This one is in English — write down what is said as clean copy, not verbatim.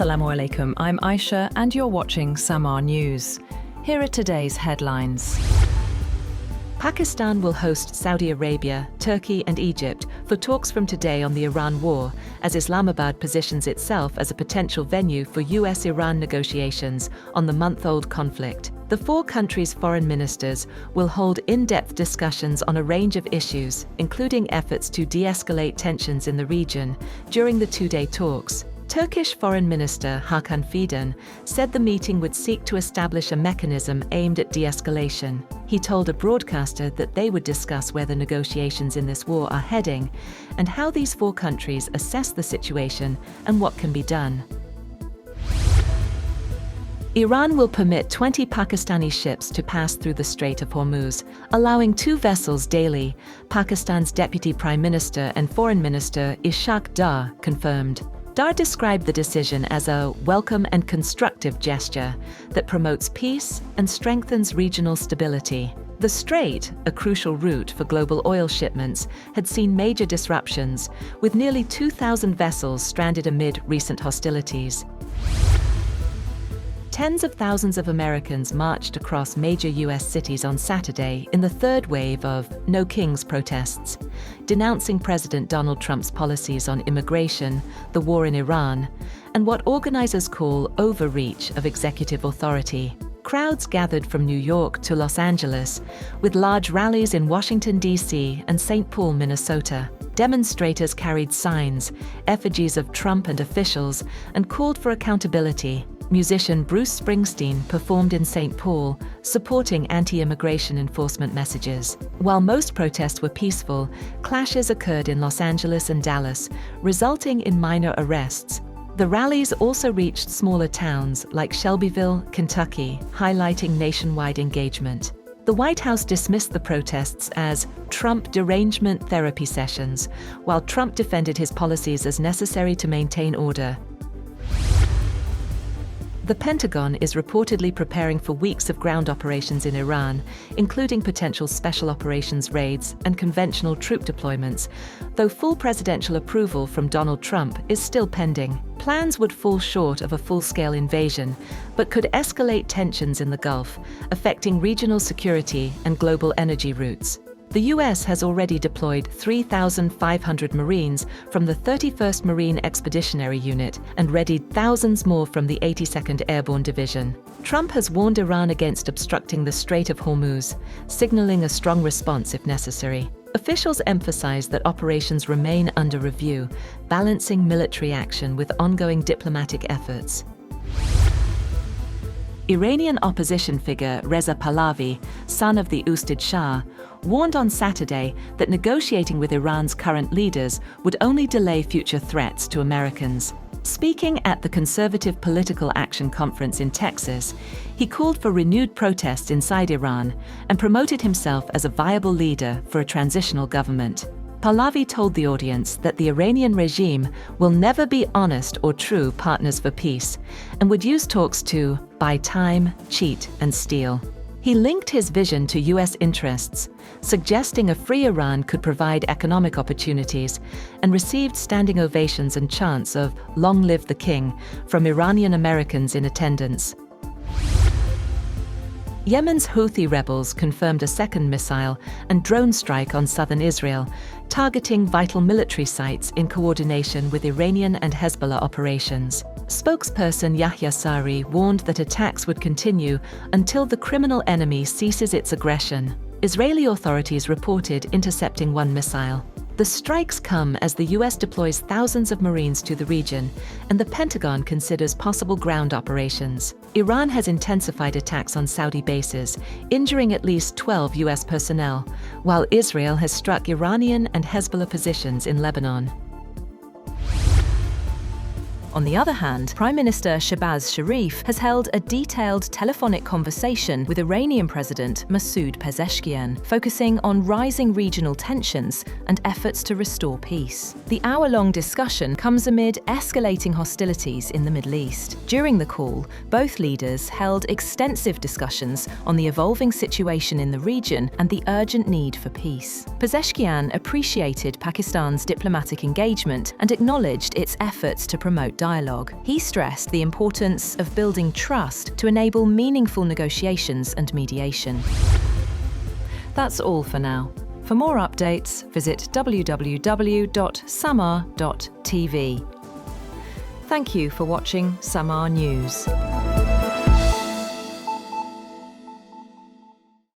Assalamu alaikum, I'm Aisha and you're watching Samaa News. Here are today's headlines. Pakistan will host Saudi Arabia, Turkey and Egypt for talks from today on the Iran war, as Islamabad positions itself as a potential venue for US-Iran negotiations on the month-old conflict. The four countries' foreign ministers will hold in-depth discussions on a range of issues, including efforts to de-escalate tensions in the region during the two-day talks. Turkish Foreign Minister Hakan Fidan said the meeting would seek to establish a mechanism aimed at de-escalation. He told a broadcaster that they would discuss where the negotiations in this war are heading and how these four countries assess the situation and what can be done. Iran will permit 20 Pakistani ships to pass through the Strait of Hormuz, allowing 2 vessels daily, Pakistan's Deputy Prime Minister and Foreign Minister Ishaq Dar confirmed. Dar described the decision as a welcome and constructive gesture that promotes peace and strengthens regional stability. The strait, a crucial route for global oil shipments, had seen major disruptions, with nearly 2,000 vessels stranded amid recent hostilities. Tens of thousands of Americans marched across major U.S. cities on Saturday in the third wave of No Kings protests, denouncing President Donald Trump's policies on immigration, the war in Iran, and what organizers call overreach of executive authority. Crowds gathered from New York to Los Angeles, with large rallies in Washington, D.C. and St. Paul, Minnesota. Demonstrators carried signs, effigies of Trump and officials, and called for accountability. Musician Bruce Springsteen performed in St. Paul, supporting anti-immigration enforcement messages. While most protests were peaceful, clashes occurred in Los Angeles and Dallas, resulting in minor arrests. The rallies also reached smaller towns like Shelbyville, Kentucky, highlighting nationwide engagement. The White House dismissed the protests as Trump derangement therapy sessions, while Trump defended his policies as necessary to maintain order. The Pentagon is reportedly preparing for weeks of ground operations in Iran, including potential special operations raids and conventional troop deployments, though full presidential approval from Donald Trump is still pending. Plans would fall short of a full-scale invasion, but could escalate tensions in the Gulf, affecting regional security and global energy routes. The U.S. has already deployed 3,500 Marines from the 31st Marine Expeditionary Unit and readied thousands more from the 82nd Airborne Division. Trump has warned Iran against obstructing the Strait of Hormuz, signaling a strong response if necessary. Officials emphasize that operations remain under review, balancing military action with ongoing diplomatic efforts. Iranian opposition figure Reza Pahlavi, son of the ousted Shah, warned on Saturday that negotiating with Iran's current leaders would only delay future threats to Americans. Speaking at the Conservative Political Action Conference in Texas, he called for renewed protests inside Iran and promoted himself as a viable leader for a transitional government. Pahlavi told the audience that the Iranian regime will never be honest or true partners for peace and would use talks to buy time, cheat, and steal. He linked his vision to U.S. interests, suggesting a free Iran could provide economic opportunities, and received standing ovations and chants of "Long live the King" from Iranian Americans in attendance. Yemen's Houthi rebels confirmed a second missile and drone strike on southern Israel, targeting vital military sites in coordination with Iranian and Hezbollah operations. Spokesperson Yahya Sari warned that attacks would continue until the criminal enemy ceases its aggression. Israeli authorities reported intercepting one missile. The strikes come as the U.S. deploys thousands of Marines to the region, and the Pentagon considers possible ground operations. Iran has intensified attacks on Saudi bases, injuring at least 12 U.S. personnel, while Israel has struck Iranian and Hezbollah positions in Lebanon. On the other hand, Prime Minister Shehbaz Sharif has held a detailed telephonic conversation with Iranian President Masoud Pezeshkian, focusing on rising regional tensions and efforts to restore peace. The hour-long discussion comes amid escalating hostilities in the Middle East. During the call, both leaders held extensive discussions on the evolving situation in the region and the urgent need for peace. Pezeshkian appreciated Pakistan's diplomatic engagement and acknowledged its efforts to promote dialogue. He stressed the importance of building trust to enable meaningful negotiations and mediation. That's all for now. For more updates, visit www.samaa.tv. Thank you for watching Samaa News.